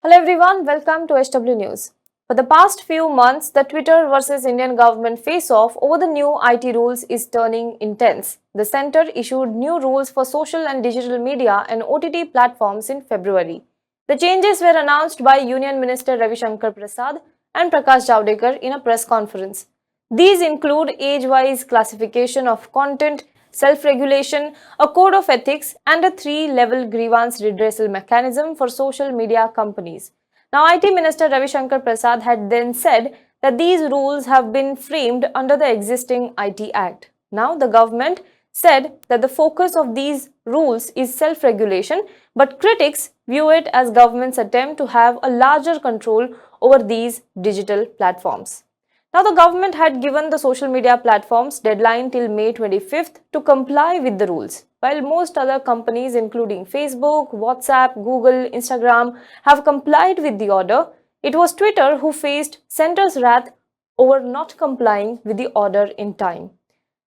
Hello everyone, welcome to HW News. For the past few months, the Twitter versus Indian government face-off over the new IT rules is turning intense. The centre issued new rules for social and digital media and OTT platforms in February. The changes were announced by Union Minister Ravi Shankar Prasad and Prakash Javadekar in a press conference. These include age-wise classification of content, self-regulation, a code of ethics, and a three-level grievance redressal mechanism for social media companies. Now, IT Minister Ravi Shankar Prasad had then said that these rules have been framed under the existing IT Act. Now, the government said that the focus of these rules is self-regulation, but critics view it as government's attempt to have a larger control over these digital platforms. Now, the government had given the social media platforms deadline till May 25th to comply with the rules. While most other companies including Facebook, WhatsApp, Google, Instagram have complied with the order, it was Twitter who faced centre's wrath over not complying with the order in time.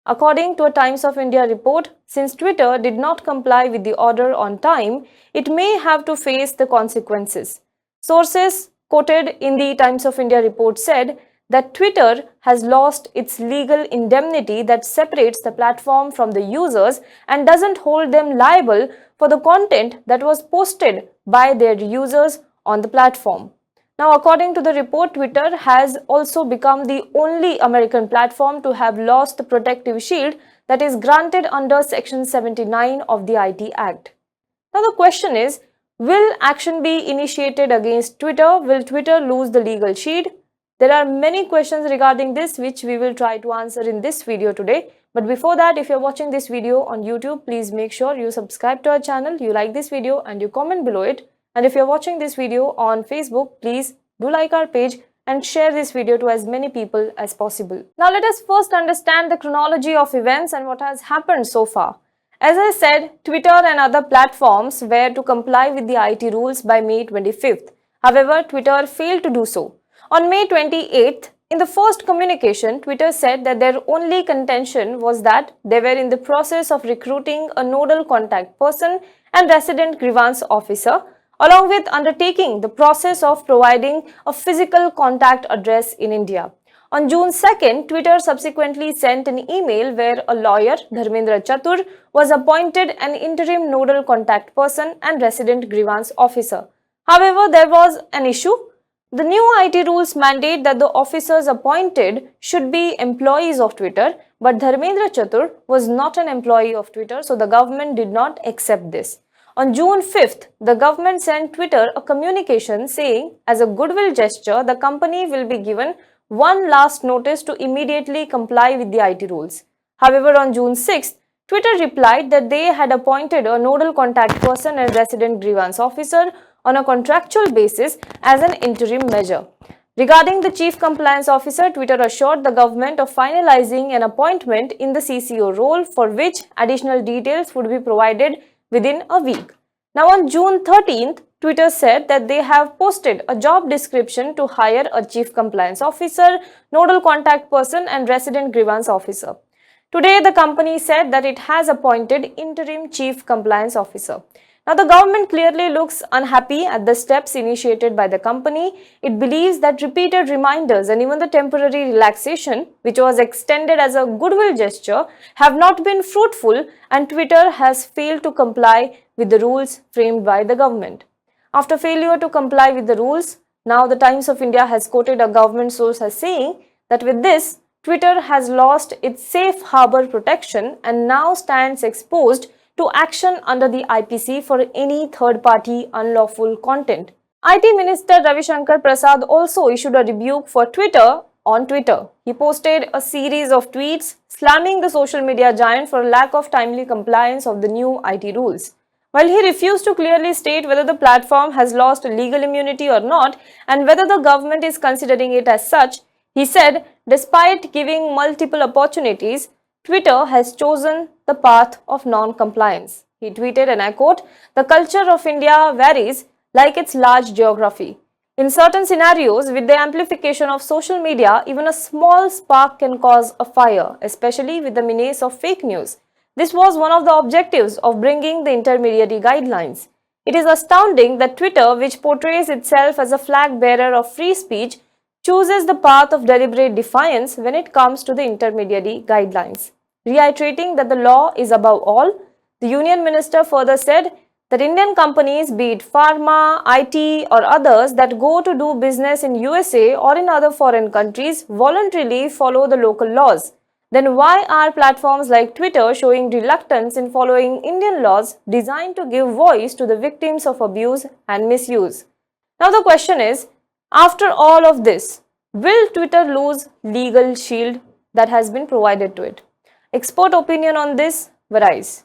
According to a Times of India report, since Twitter did not comply with the order on time, it may have to face the consequences. Sources quoted in the Times of India report said that Twitter has lost its legal indemnity that separates the platform from the users and doesn't hold them liable for the content that was posted by their users on the platform. Now, according to the report, Twitter has also become the only American platform to have lost the protective shield that is granted under Section 79 of the IT Act. Now, the question is, will action be initiated against Twitter? Will Twitter lose the legal shield? There are many questions regarding this which we will try to answer in this video today. But before that, if you're watching this video on YouTube, please make sure you subscribe to our channel, you like this video and you comment below it. And if you're watching this video on Facebook, please do like our page and share this video to as many people as possible. Now let us first understand the chronology of events and what has happened so far. As I said, Twitter and other platforms were to comply with the IT rules by May 25th. However, Twitter failed to do so. On May 28th, in the first communication, Twitter said that their only contention was that they were in the process of recruiting a nodal contact person and resident grievance officer, along with undertaking the process of providing a physical contact address in India. On June 2nd, Twitter subsequently sent an email where a lawyer, Dharmendra Chatur, was appointed an interim nodal contact person and resident grievance officer. However, there was an issue. The new IT rules mandate that the officers appointed should be employees of Twitter, but Dharmendra Chatur was not an employee of Twitter, so the government did not accept this. On June 5th, the government sent Twitter a communication saying, as a goodwill gesture, the company will be given one last notice to immediately comply with the IT rules. However, on June 6th, Twitter replied that they had appointed a nodal contact person and resident grievance officer on a contractual basis as an interim measure. Regarding the Chief Compliance Officer, Twitter assured the government of finalizing an appointment in the CCO role, for which additional details would be provided within a week. Now on June 13th, Twitter said that they have posted a job description to hire a Chief Compliance Officer, nodal contact person and resident grievance officer. Today, the company said that it has appointed interim Chief Compliance Officer. Now, the government clearly looks unhappy at the steps initiated by the company. It believes that repeated reminders and even the temporary relaxation, which was extended as a goodwill gesture, have not been fruitful, and Twitter has failed to comply with the rules framed by the government. After failure to comply with the rules, now the Times of India has quoted a government source as saying that with this, Twitter has lost its safe harbor protection and now stands exposed to action under the IPC for any third-party unlawful content. IT Minister Ravi Shankar Prasad also issued a rebuke for Twitter on Twitter. He posted a series of tweets slamming the social media giant for lack of timely compliance of the new IT rules. While he refused to clearly state whether the platform has lost legal immunity or not and whether the government is considering it as such, he said, despite giving multiple opportunities, Twitter has chosen the path of non-compliance. He tweeted, and I quote, "The culture of India varies like its large geography. In certain scenarios, with the amplification of social media, even a small spark can cause a fire, especially with the menace of fake news. This was one of the objectives of bringing the intermediary guidelines. It is astounding that Twitter, which portrays itself as a flag bearer of free speech, chooses the path of deliberate defiance when it comes to the intermediary guidelines. Reiterating that the law is above all, the Union Minister further said that Indian companies, be it pharma, IT or others that go to do business in USA or in other foreign countries voluntarily follow the local laws. Then why are platforms like Twitter showing reluctance in following Indian laws designed to give voice to the victims of abuse and misuse? Now the question is, after all of this, will Twitter lose legal shield that has been provided to it? Expert opinion on this varies.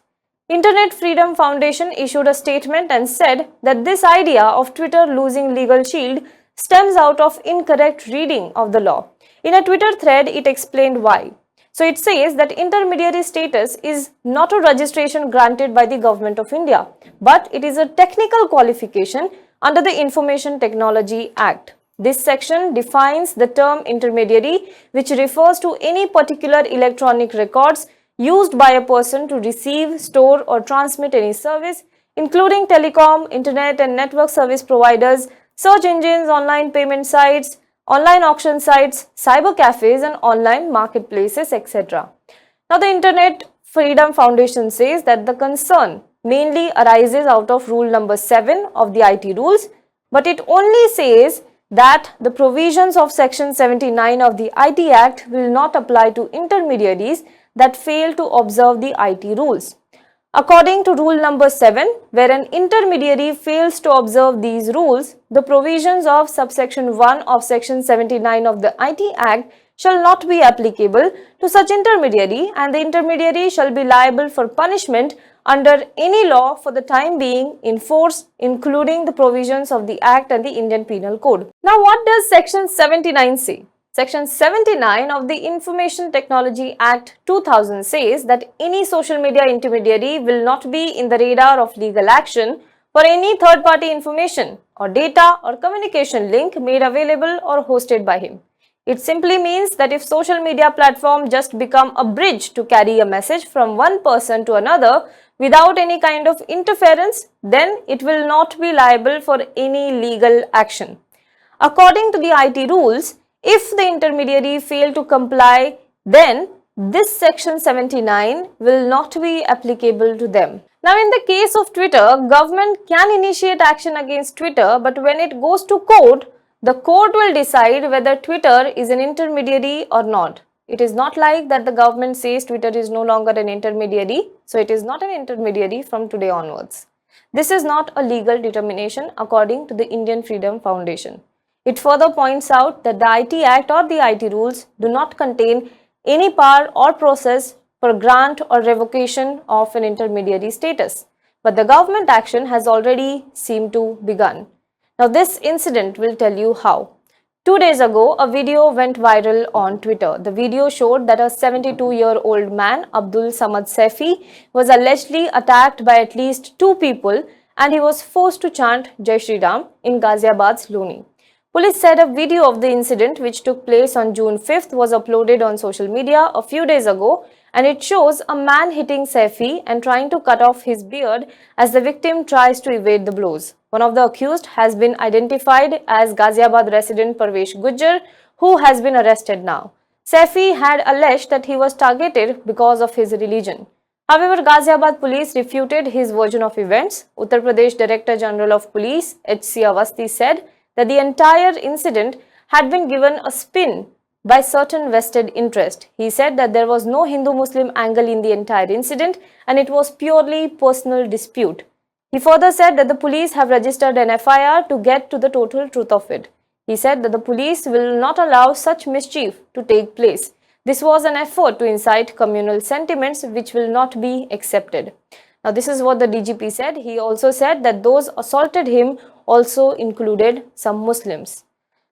Internet Freedom Foundation issued a statement and said that this idea of Twitter losing legal shield stems out of incorrect reading of the law. In a Twitter thread, it explained why. So it says that intermediary status is not a registration granted by the Government of India, but it is a technical qualification under the Information Technology Act. This section defines the term intermediary, which refers to any particular electronic records used by a person to receive, store or transmit any service, including telecom, internet and network service providers, search engines, online payment sites, online auction sites, cyber cafes and online marketplaces, etc. Now, the Internet Freedom Foundation says that the concern mainly arises out of rule number 7 of the IT rules, but it only says that the provisions of section 79 of the IT Act will not apply to intermediaries that fail to observe the IT rules. According to rule number 7, where an intermediary fails to observe these rules, the provisions of subsection 1 of section 79 of the IT Act shall not be applicable to such intermediary, and the intermediary shall be liable for punishment under any law for the time being in force, including the provisions of the Act and the Indian Penal Code. Now, what does section 79 say? Section 79 of the Information Technology Act 2000 says that any social media intermediary will not be in the radar of legal action for any third-party information or data or communication link made available or hosted by him. It simply means that if social media platform just become a bridge to carry a message from one person to another without any kind of interference, then it will not be liable for any legal action. According to the IT rules, if the intermediary fail to comply, then this section 79 will not be applicable to them. Now, in the case of Twitter, government can initiate action against Twitter, but when it goes to court, the court will decide whether Twitter is an intermediary or not. It is not like that the government says Twitter is no longer an intermediary, so it is not an intermediary from today onwards. This is not a legal determination according to the Indian Freedom Foundation. It further points out that the IT Act or the IT rules do not contain any power or process for grant or revocation of an intermediary status, but the government action has already seemed to begun. Now, this incident will tell you how. 2 days ago, a video went viral on Twitter. The video showed that a 72-year-old man, Abdul Samad Saifi, was allegedly attacked by at least 2 people and he was forced to chant Jai Shri Ram in Ghaziabad's Loni. Police said a video of the incident, which took place on June 5th, was uploaded on social media a few days ago, and it shows a man hitting Saifi and trying to cut off his beard as the victim tries to evade the blows. One of the accused has been identified as Ghaziabad resident Parvesh Gujjar, who has been arrested now. Saifi had alleged that he was targeted because of his religion. However, Ghaziabad police refuted his version of events. Uttar Pradesh Director General of Police, H.C. Awasthi, said that the entire incident had been given a spin by certain vested interest. He said that there was no Hindu-Muslim angle in the entire incident and it was purely personal dispute. He further said that the police have registered an FIR to get to the total truth of it. He said that the police will not allow such mischief to take place. This was an effort to incite communal sentiments which will not be accepted. Now, this is what the DGP said. He also said that those assaulted him also included some Muslims.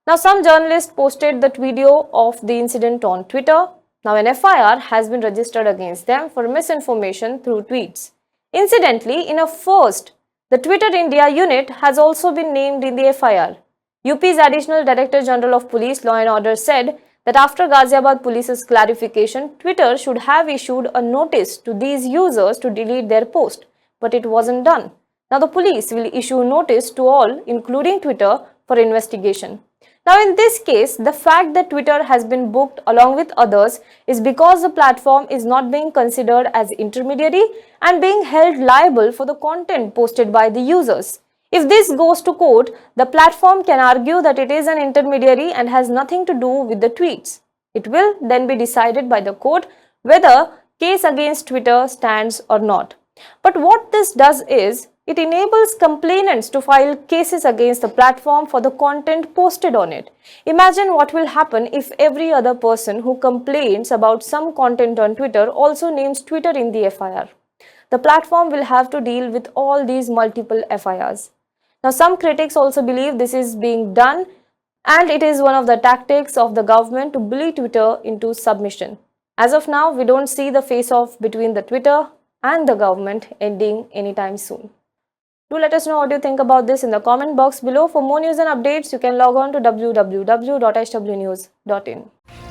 Now, some journalists posted that video of the incident on Twitter. Now, an FIR has been registered against them for misinformation through tweets. Incidentally, in a first, the Twitter India unit has also been named in the FIR. UP's Additional Director General of Police Law and Order said that after Ghaziabad Police's clarification, Twitter should have issued a notice to these users to delete their post, but it wasn't done. Now the police will issue notice to all, including Twitter, for investigation. Now in this case, the fact that Twitter has been booked along with others is because the platform is not being considered as intermediary and being held liable for the content posted by the users. If this goes to court, the platform can argue that it is an intermediary and has nothing to do with the tweets. It will then be decided by the court whether case against Twitter stands or not. But what this does is, it enables complainants to file cases against the platform for the content posted on it. Imagine what will happen if every other person who complains about some content on Twitter also names Twitter in the FIR. The platform will have to deal with all these multiple FIRs. Now, some critics also believe this is being done and it is one of the tactics of the government to bully Twitter into submission. As of now, we don't see the face-off between the Twitter and the government ending anytime soon. Do let us know what you think about this in the comment box below. For more news and updates, you can log on to www.hwnews.in.